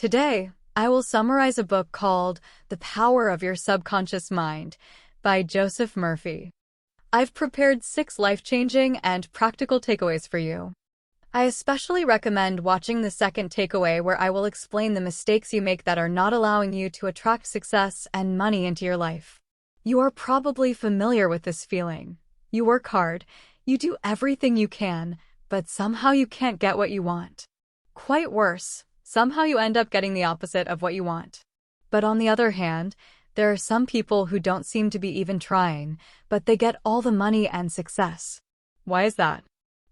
Today, I will summarize a book called The Power of Your Subconscious Mind by Josep Murhpy. I've prepared 6 life-changing and practical takeaways for you. I especially recommend watching the second takeaway, where I will explain the mistakes you make that are not allowing you to attract success and money into your life. You are probably familiar with this feeling. You work hard, you do everything you can, but somehow you can't get what you want. Quite worse, somehow you end up getting the opposite of what you want. But on the other hand, there are some people who don't seem to be even trying, but they get all the money and success. Why is that?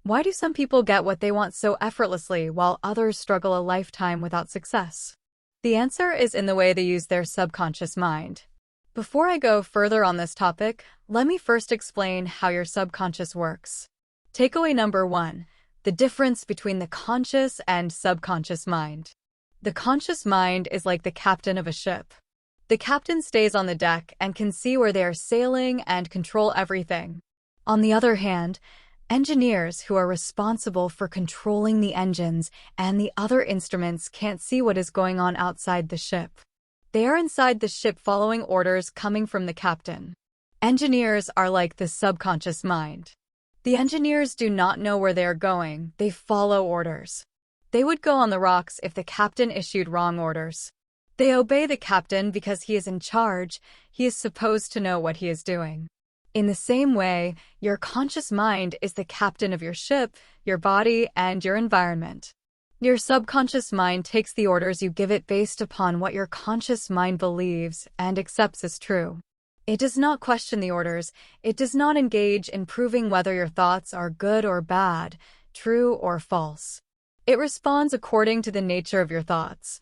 Why do some people get what they want so effortlessly while others struggle a lifetime without success? The answer is in the way they use their subconscious mind. Before I go further on this topic, let me first explain how your subconscious works. Takeaway number 1. The difference between the conscious and subconscious mind. The conscious mind is like the captain of a ship. The captain stays on the deck and can see where they are sailing and control everything. On the other hand, engineers who are responsible for controlling the engines and the other instruments can't see what is going on outside the ship. They are inside the ship following orders coming from the captain. Engineers are like the subconscious mind. The engineers do not know where they are going, they follow orders. They would go on the rocks if the captain issued wrong orders. They obey the captain because he is in charge, he is supposed to know what he is doing. In the same way, your conscious mind is the captain of your ship, your body, and your environment. Your subconscious mind takes the orders you give it based upon what your conscious mind believes and accepts as true. It does not question the orders, it does not engage in proving whether your thoughts are good or bad, true or false. It responds according to the nature of your thoughts.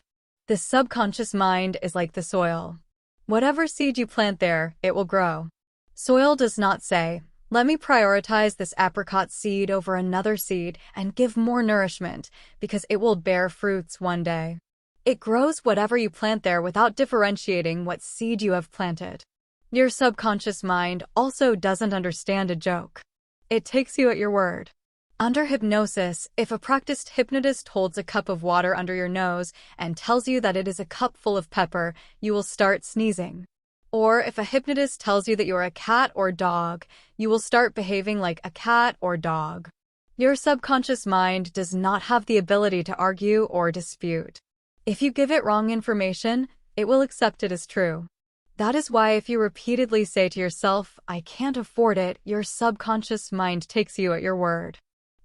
The subconscious mind is like the soil. Whatever seed you plant there, it will grow. Soil does not say, "Let me prioritize this apricot seed over another seed and give more nourishment, because it will bear fruits one day." It grows whatever you plant there without differentiating what seed you have planted. Your subconscious mind also doesn't understand a joke. It takes you at your word. Under hypnosis, if a practiced hypnotist holds a cup of water under your nose and tells you that it is a cup full of pepper, you will start sneezing. Or if a hypnotist tells you that you are a cat or dog, you will start behaving like a cat or dog. Your subconscious mind does not have the ability to argue or dispute. If you give it wrong information, it will accept it as true. That is why if you repeatedly say to yourself, "I can't afford it," your subconscious mind takes you at your word.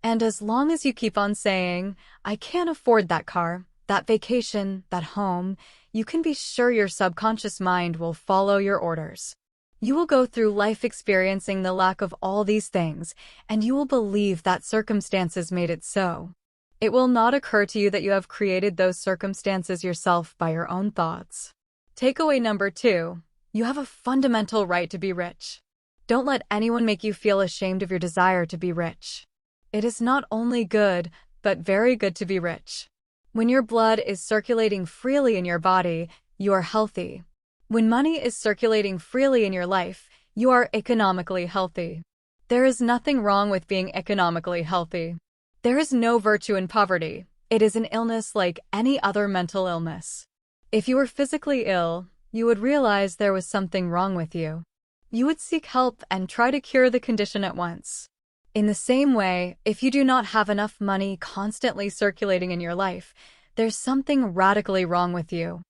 And as long as you keep on saying, "I can't afford that car, that vacation, that home," you can be sure your subconscious mind will follow your orders. You will go through life experiencing the lack of all these things, and you will believe that circumstances made it so. It will not occur to you that you have created those circumstances yourself by your own thoughts. Takeaway number 2. You have a fundamental right to be rich. Don't let anyone make you feel ashamed of your desire to be rich. It is not only good, but very good to be rich. When your blood is circulating freely in your body, you are healthy. When money is circulating freely in your life, you are economically healthy. There is nothing wrong with being economically healthy. There is no virtue in poverty. It is an illness like any other mental illness. If you were physically ill, you would realize there was something wrong with you. You would seek help and try to cure the condition at once. In the same way, if you do not have enough money constantly circulating in your life, there's something radically wrong with you.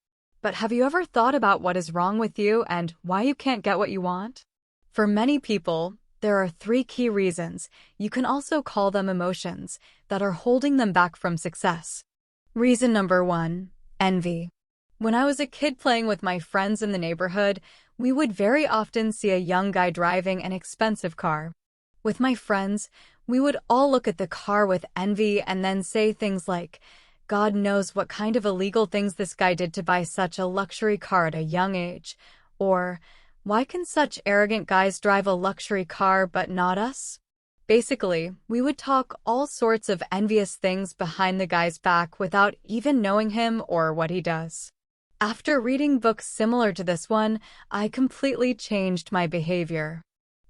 But have you ever thought about what is wrong with you and why you can't get what you want? For many people, there are 3 key reasons, you can also call them emotions, that are holding them back from success. Reason number 1, envy. When I was a kid playing with my friends in the neighborhood, we would very often see a young guy driving an expensive car. With my friends, we would all look at the car with envy and then say things like, "God knows what kind of illegal things this guy did to buy such a luxury car at a young age," or, "Why can such arrogant guys drive a luxury car but not us?" Basically, we would talk all sorts of envious things behind the guy's back without even knowing him or what he does. After reading books similar to this one, I completely changed my behavior.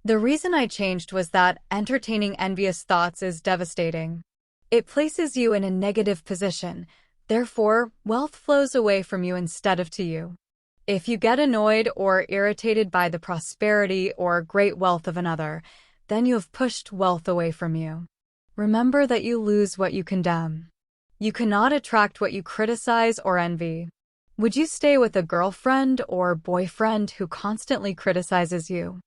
The reason I changed was that entertaining envious thoughts is devastating. It places you in a negative position, Therefore, wealth flows away from you instead of to you. If you get annoyed or irritated by the prosperity or great wealth of another, then you have pushed wealth away from you. Remember that you lose what you condemn. You cannot attract what you criticize or envy. Would you stay with a girlfriend or boyfriend who constantly criticizes you?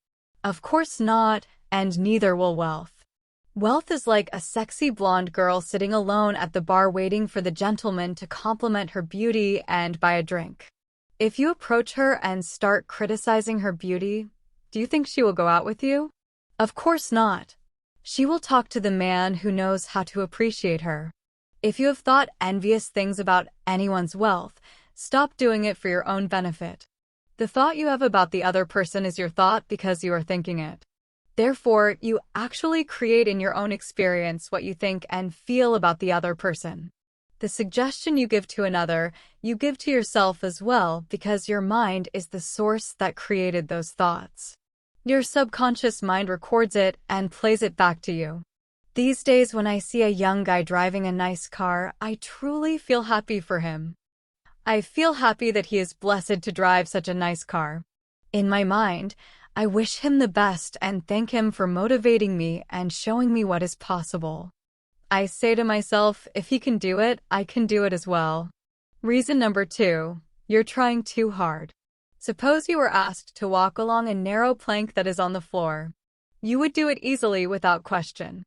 Of course not, and neither will wealth. Wealth is like a sexy blonde girl sitting alone at the bar waiting for the gentleman to compliment her beauty and buy a drink. If you approach her and start criticizing her beauty, do you think she will go out with you? Of course not. She will talk to the man who knows how to appreciate her. If you have thought envious things about anyone's wealth, stop doing it for your own benefit. The thought you have about the other person is your thought because you are thinking it. Therefore, you actually create in your own experience what you think and feel about the other person. The suggestion you give to another, you give to yourself as well because your mind is the source that created those thoughts. Your subconscious mind records it and plays it back to you. These days when I see a young guy driving a nice car, I truly feel happy for him. I feel happy that he is blessed to drive such a nice car. In my mind, I wish him the best and thank him for motivating me and showing me what is possible. I say to myself, if he can do it, I can do it as well. Reason number 2, you're trying too hard. Suppose you were asked to walk along a narrow plank that is on the floor. You would do it easily without question.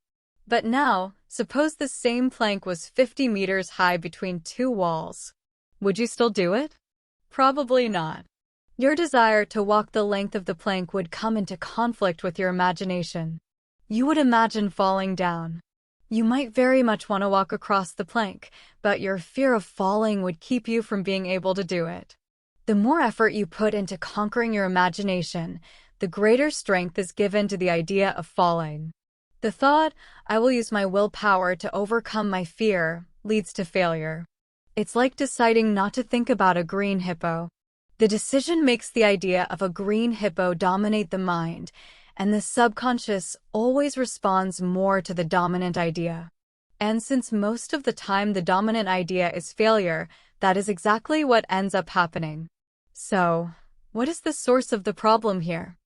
But now, suppose the same plank was 50 meters high between two walls. Would you still do it? Probably not. Your desire to walk the length of the plank would come into conflict with your imagination. You would imagine falling down. You might very much want to walk across the plank, but your fear of falling would keep you from being able to do it. The more effort you put into conquering your imagination, the greater strength is given to the idea of falling. The thought, I will use my willpower to overcome my fear, leads to failure. It's like deciding not to think about a green hippo. The decision makes the idea of a green hippo dominate the mind, and the subconscious always responds more to the dominant idea. And since most of the time the dominant idea is failure, that is exactly what ends up happening. So, what is the source of the problem here?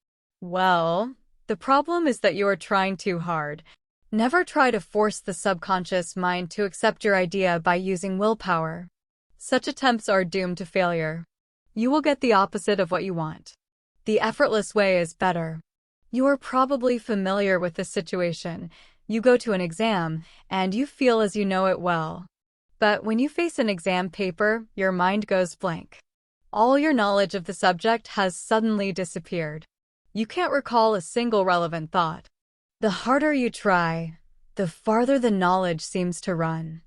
Well, the problem is that you are trying too hard. Never try to force the subconscious mind to accept your idea by using willpower. Such attempts are doomed to failure. You will get the opposite of what you want. The effortless way is better. You are probably familiar with this situation. You go to an exam, and you feel as you know it well. But when you face an exam paper, your mind goes blank. All your knowledge of the subject has suddenly disappeared. You can't recall a single relevant thought. The harder you try, the farther the knowledge seems to run.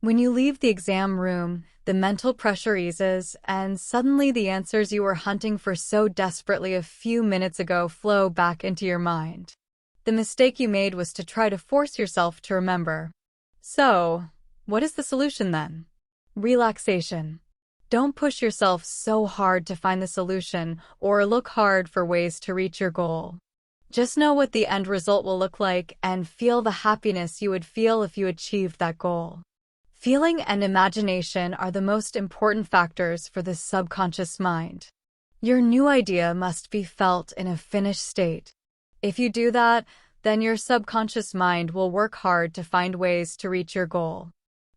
When you leave the exam room, the mental pressure eases, and suddenly the answers you were hunting for so desperately a few minutes ago flow back into your mind. The mistake you made was to try to force yourself to remember. So, what is the solution then? Relaxation. Don't push yourself so hard to find the solution or look hard for ways to reach your goal. Just know what the end result will look like and feel the happiness you would feel if you achieved that goal. Feeling and imagination are the most important factors for the subconscious mind. Your new idea must be felt in a finished state. If you do that, then your subconscious mind will work hard to find ways to reach your goal.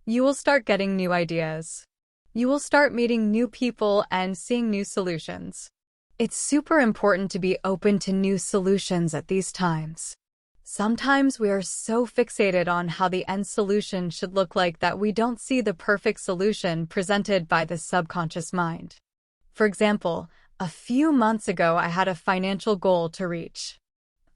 You will start getting new ideas. You will start meeting new people and seeing new solutions. It's super important to be open to new solutions at these times. Sometimes we are so fixated on how the end solution should look like that we don't see the perfect solution presented by the subconscious mind. For example, a few months ago I had a financial goal to reach.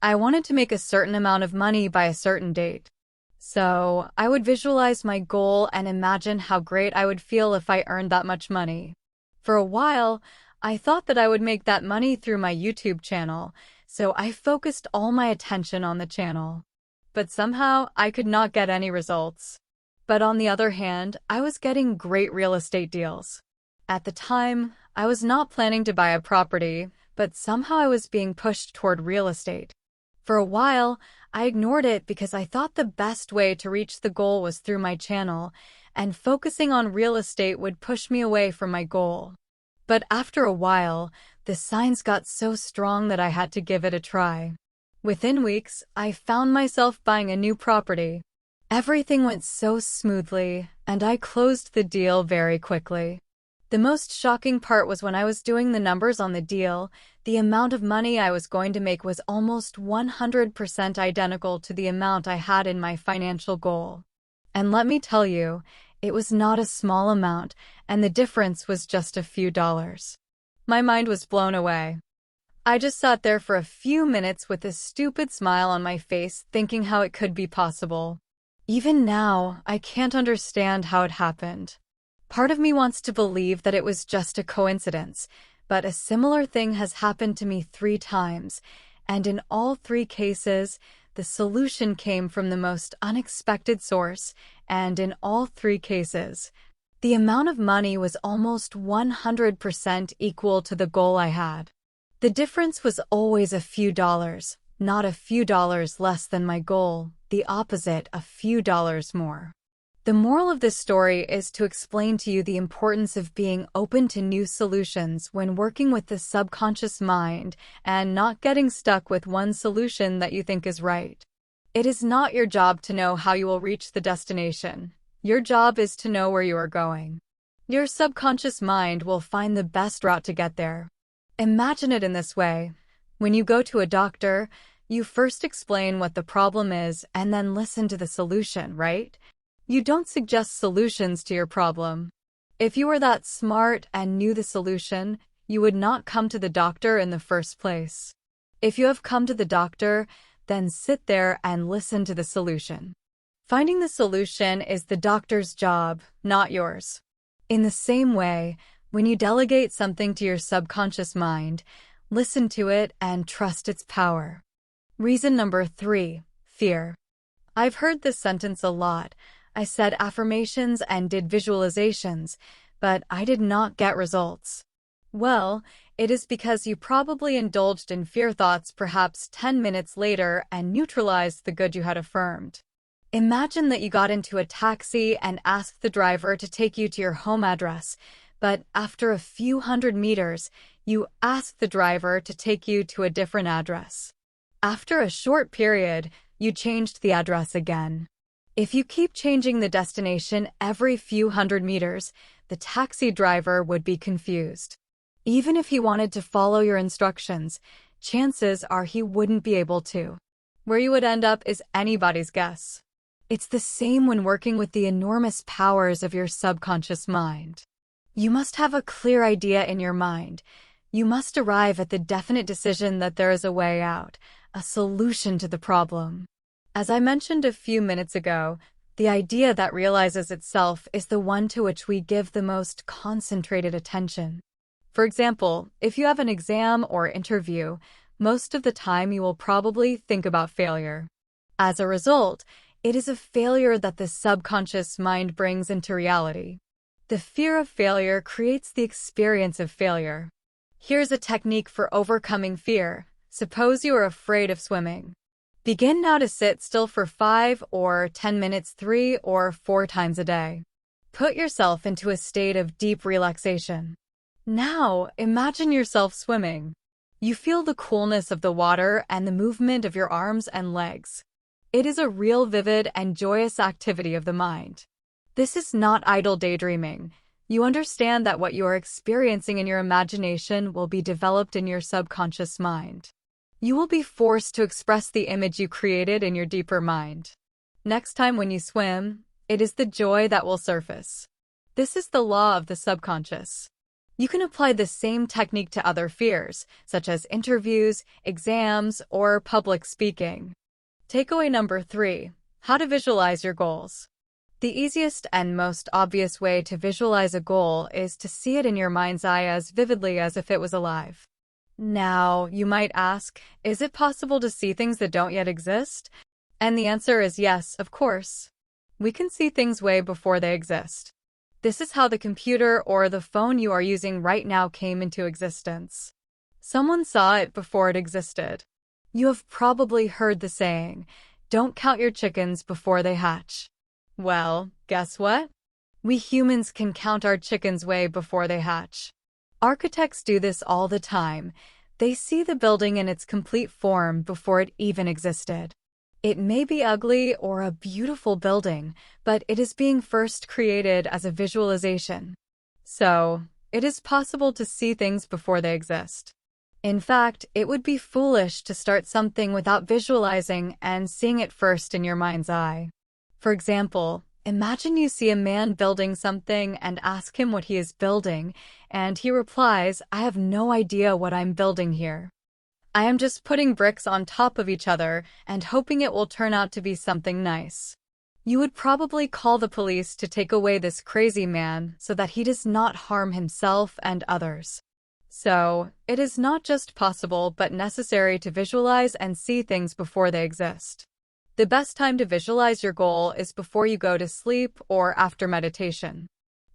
I wanted to make a certain amount of money by a certain date. So, I would visualize my goal and imagine how great I would feel if I earned that much money. For a while, I thought that I would make that money through my YouTube channel, so I focused all my attention on the channel. But somehow, I could not get any results. But on the other hand, I was getting great real estate deals. At the time, I was not planning to buy a property, but somehow I was being pushed toward real estate. For a while, I ignored it because I thought the best way to reach the goal was through my channel, and focusing on real estate would push me away from my goal. But after a while, the signs got so strong that I had to give it a try. Within weeks, I found myself buying a new property. Everything went so smoothly, and I closed the deal very quickly. The most shocking part was when I was doing the numbers on the deal, the amount of money I was going to make was almost 100% identical to the amount I had in my financial goal. And let me tell you, it was not a small amount, and the difference was just a few dollars. My mind was blown away. I just sat there for a few minutes with a stupid smile on my face, thinking how it could be possible. Even now, I can't understand how it happened. Part of me wants to believe that it was just a coincidence, but a similar thing has happened to me 3 times, and in all 3 cases, the solution came from the most unexpected source, and in all 3 cases, the amount of money was almost 100% equal to the goal I had. The difference was always a few dollars, not a few dollars less than my goal, the opposite, a few dollars more. The moral of this story is to explain to you the importance of being open to new solutions when working with the subconscious mind and not getting stuck with one solution that you think is right. It is not your job to know how you will reach the destination. Your job is to know where you are going. Your subconscious mind will find the best route to get there. Imagine it in this way. When you go to a doctor, you first explain what the problem is and then listen to the solution, right? You don't suggest solutions to your problem. If you were that smart and knew the solution, you would not come to the doctor in the first place. If you have come to the doctor, then sit there and listen to the solution. Finding the solution is the doctor's job, not yours. In the same way, when you delegate something to your subconscious mind, listen to it and trust its power. Reason number 3, fear. I've heard this sentence a lot. I said affirmations and did visualizations, but I did not get results. Well, it is because you probably indulged in fear thoughts perhaps 10 minutes later and neutralized the good you had affirmed. Imagine that you got into a taxi and asked the driver to take you to your home address, but after a few hundred meters, you asked the driver to take you to a different address. After a short period, you changed the address again. If you keep changing the destination every few hundred meters, the taxi driver would be confused. Even if he wanted to follow your instructions, chances are he wouldn't be able to. Where you would end up is anybody's guess. It's the same when working with the enormous powers of your subconscious mind. You must have a clear idea in your mind. You must arrive at the definite decision that there is a way out, a solution to the problem. As I mentioned a few minutes ago, the idea that realizes itself is the one to which we give the most concentrated attention. For example, if you have an exam or interview, most of the time you will probably think about failure. As a result, it is a failure that the subconscious mind brings into reality. The fear of failure creates the experience of failure. Here's a technique for overcoming fear. Suppose you are afraid of swimming. Begin now to sit still for 5 or 10 minutes 3 or 4 times a day. Put yourself into a state of deep relaxation. Now, imagine yourself swimming. You feel the coolness of the water and the movement of your arms and legs. It is a real vivid and joyous activity of the mind. This is not idle daydreaming. You understand that what you are experiencing in your imagination will be developed in your subconscious mind. You will be forced to express the image you created in your deeper mind. Next time when you swim, it is the joy that will surface. This is the law of the subconscious. You can apply the same technique to other fears, such as interviews, exams, or public speaking. Takeaway number 3, how to visualize your goals. The easiest and most obvious way to visualize a goal is to see it in your mind's eye as vividly as if it was alive. Now, you might ask, is it possible to see things that don't yet exist? And the answer is yes, of course. We can see things way before they exist. This is how the computer or the phone you are using right now came into existence. Someone saw it before it existed. You have probably heard the saying, don't count your chickens before they hatch. Well, guess what? We humans can count our chickens way before they hatch. Architects do this all the time. They see the building in its complete form before it even existed. It may be ugly or a beautiful building, but it is being first created as a visualization. So, it is possible to see things before they exist. In fact, it would be foolish to start something without visualizing and seeing it first in your mind's eye. For example, imagine you see a man building something and ask him what he is building, and he replies, "I have no idea what I'm building here. I am just putting bricks on top of each other and hoping it will turn out to be something nice." You would probably call the police to take away this crazy man so that he does not harm himself and others. So, it is not just possible but necessary to visualize and see things before they exist. The best time to visualize your goal is before you go to sleep or after meditation.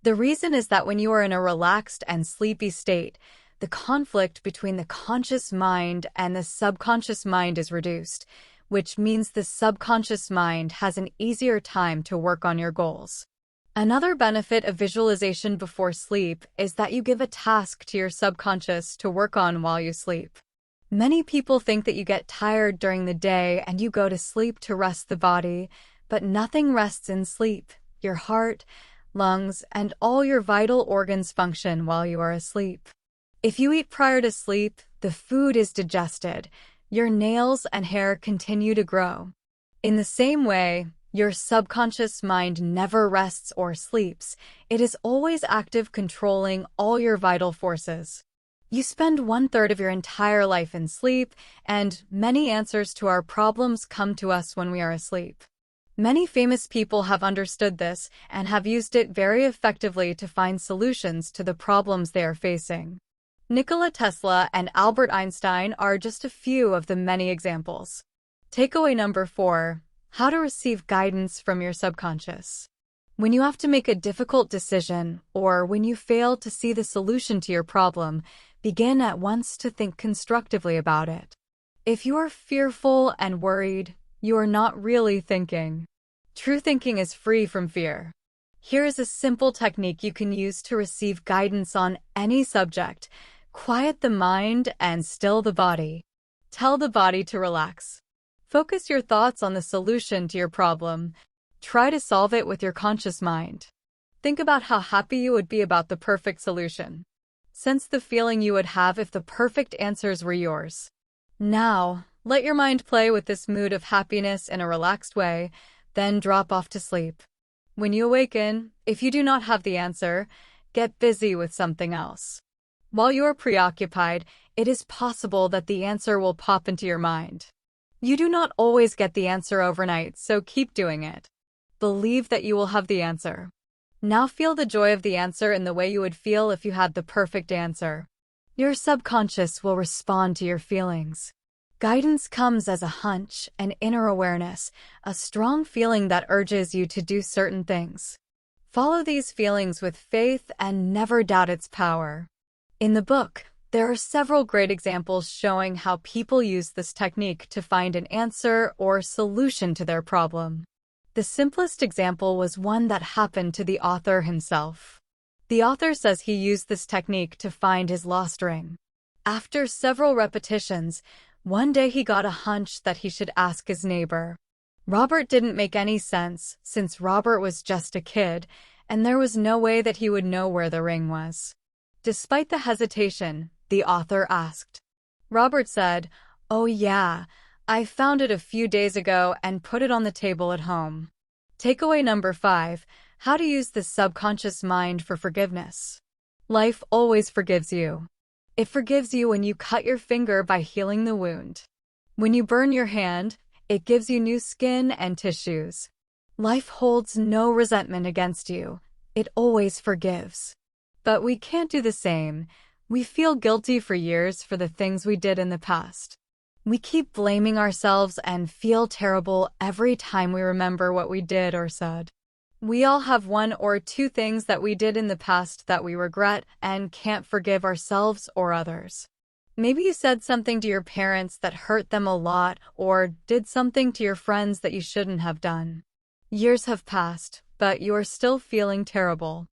The reason is that when you are in a relaxed and sleepy state, the conflict between the conscious mind and the subconscious mind is reduced, which means the subconscious mind has an easier time to work on your goals. Another benefit of visualization before sleep is that you give a task to your subconscious to work on while you sleep. Many people think that you get tired during the day and you go to sleep to rest the body, but nothing rests in sleep. Your heart, lungs, and all your vital organs function while you are asleep. If you eat prior to sleep, the food is digested. Your nails and hair continue to grow. In the same way, your subconscious mind never rests or sleeps. It is always active, controlling all your vital forces. You spend 1/3 of your entire life in sleep, and many answers to our problems come to us when we are asleep. Many famous people have understood this and have used it very effectively to find solutions to the problems they are facing. Nikola Tesla and Albert Einstein are just a few of the many examples. Takeaway number 4. How to receive guidance from your subconscious. When you have to make a difficult decision, or when you fail to see the solution to your problem, begin at once to think constructively about it. If you are fearful and worried, you are not really thinking. True thinking is free from fear. Here is a simple technique you can use to receive guidance on any subject. Quiet the mind and still the body. Tell the body to relax. Focus your thoughts on the solution to your problem. Try to solve it with your conscious mind. Think about how happy you would be about the perfect solution. Sense the feeling you would have if the perfect answers were yours. Now, let your mind play with this mood of happiness in a relaxed way, then drop off to sleep. When you awaken, if you do not have the answer, get busy with something else. While you are preoccupied, it is possible that the answer will pop into your mind. You do not always get the answer overnight, so keep doing it. Believe that you will have the answer. Now feel the joy of the answer in the way you would feel if you had the perfect answer. Your subconscious will respond to your feelings. Guidance comes as a hunch, an inner awareness, a strong feeling that urges you to do certain things. Follow these feelings with faith and never doubt its power. In the book, there are several great examples showing how people use this technique to find an answer or solution to their problem. The simplest example was one that happened to the author himself. The author says he used this technique to find his lost ring. After several repetitions, one day he got a hunch that he should ask his neighbor. Robert didn't make any sense, since Robert was just a kid, and there was no way that he would know where the ring was. Despite the hesitation, the author asked. Robert said, "Oh yeah, I found it a few days ago and put it on the table at home." Takeaway number 5, how to use the subconscious mind for forgiveness. Life always forgives you. It forgives you when you cut your finger by healing the wound. When you burn your hand, it gives you new skin and tissues. Life holds no resentment against you. It always forgives. But we can't do the same. We feel guilty for years for the things we did in the past. We keep blaming ourselves and feel terrible every time we remember what we did or said. We all have 1 or 2 things that we did in the past that we regret and can't forgive ourselves or others. Maybe you said something to your parents that hurt them a lot, or did something to your friends that you shouldn't have done. Years have passed, but you are still feeling terrible.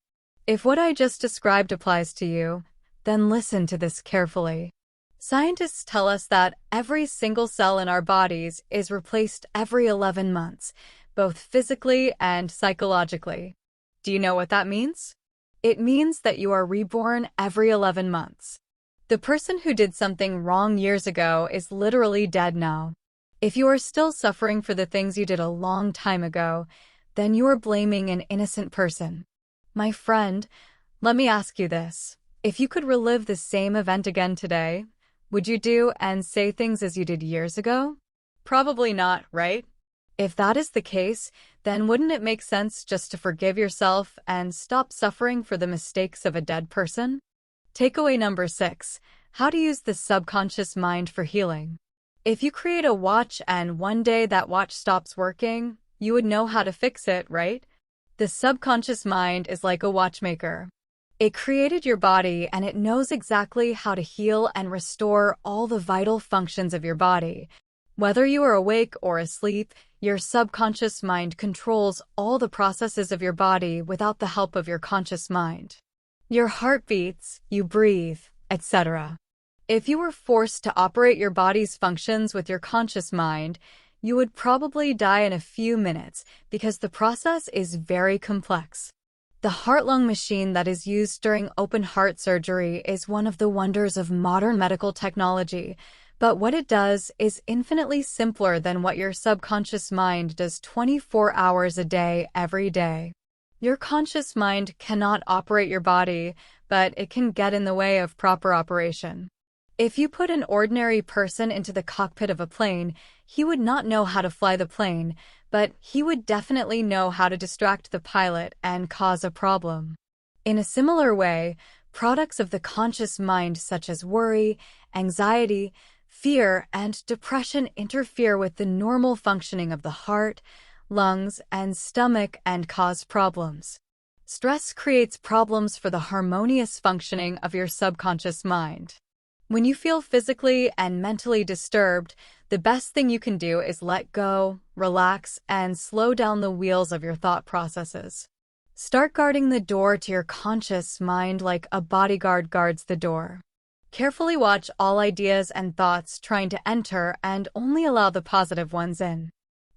If what I just described applies to you, then listen to this carefully. Scientists tell us that every single cell in our bodies is replaced every 11 months, both physically and psychologically. Do you know what that means? It means that you are reborn every 11 months. The person who did something wrong years ago is literally dead now. If you are still suffering for the things you did a long time ago, then you are blaming an innocent person. My friend, let me ask you this. If you could relive the same event again today, would you do and say things as you did years ago? Probably not, right? If that is the case, then wouldn't it make sense just to forgive yourself and stop suffering for the mistakes of a dead person? Takeaway number 6. How to use the subconscious mind for healing. If you create a watch and one day that watch stops working, you would know how to fix it, right? The subconscious mind is like a watchmaker. It created your body and it knows exactly how to heal and restore all the vital functions of your body. Whether you are awake or asleep, your subconscious mind controls all the processes of your body without the help of your conscious mind. Your heart beats, you breathe, etc. If you were forced to operate your body's functions with your conscious mind, you would probably die in a few minutes because the process is very complex. The heart-lung machine that is used during open-heart surgery is one of the wonders of modern medical technology, but what it does is infinitely simpler than what your subconscious mind does 24 hours a day, every day. Your conscious mind cannot operate your body, but it can get in the way of proper operation. If you put an ordinary person into the cockpit of a plane, he would not know how to fly the plane, but he would definitely know how to distract the pilot and cause a problem. In a similar way, products of the conscious mind such as worry, anxiety, fear, and depression interfere with the normal functioning of the heart, lungs, and stomach and cause problems. Stress creates problems for the harmonious functioning of your subconscious mind. When you feel physically and mentally disturbed, the best thing you can do is let go, relax, and slow down the wheels of your thought processes. Start guarding the door to your conscious mind like a bodyguard guards the door. Carefully watch all ideas and thoughts trying to enter and only allow the positive ones in.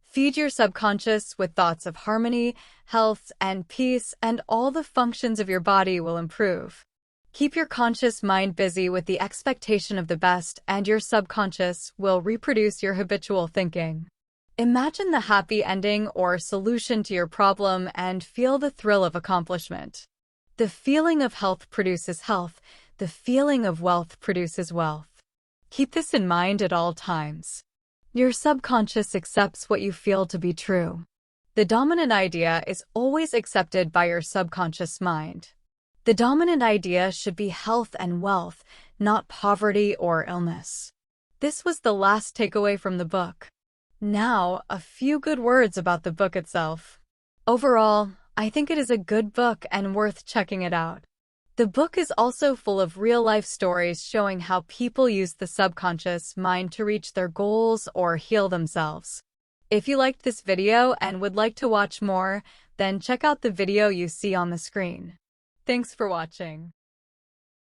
Feed your subconscious with thoughts of harmony, health, and peace, and all the functions of your body will improve. Keep your conscious mind busy with the expectation of the best, and your subconscious will reproduce your habitual thinking. Imagine the happy ending or solution to your problem and feel the thrill of accomplishment. The feeling of health produces health. The feeling of wealth produces wealth. Keep this in mind at all times. Your subconscious accepts what you feel to be true. The dominant idea is always accepted by your subconscious mind. The dominant idea should be health and wealth, not poverty or illness. This was the last takeaway from the book. Now, a few good words about the book itself. Overall, I think it is a good book and worth checking it out. The book is also full of real-life stories showing how people use the subconscious mind to reach their goals or heal themselves. If you liked this video and would like to watch more, then check out the video you see on the screen. Thanks for watching.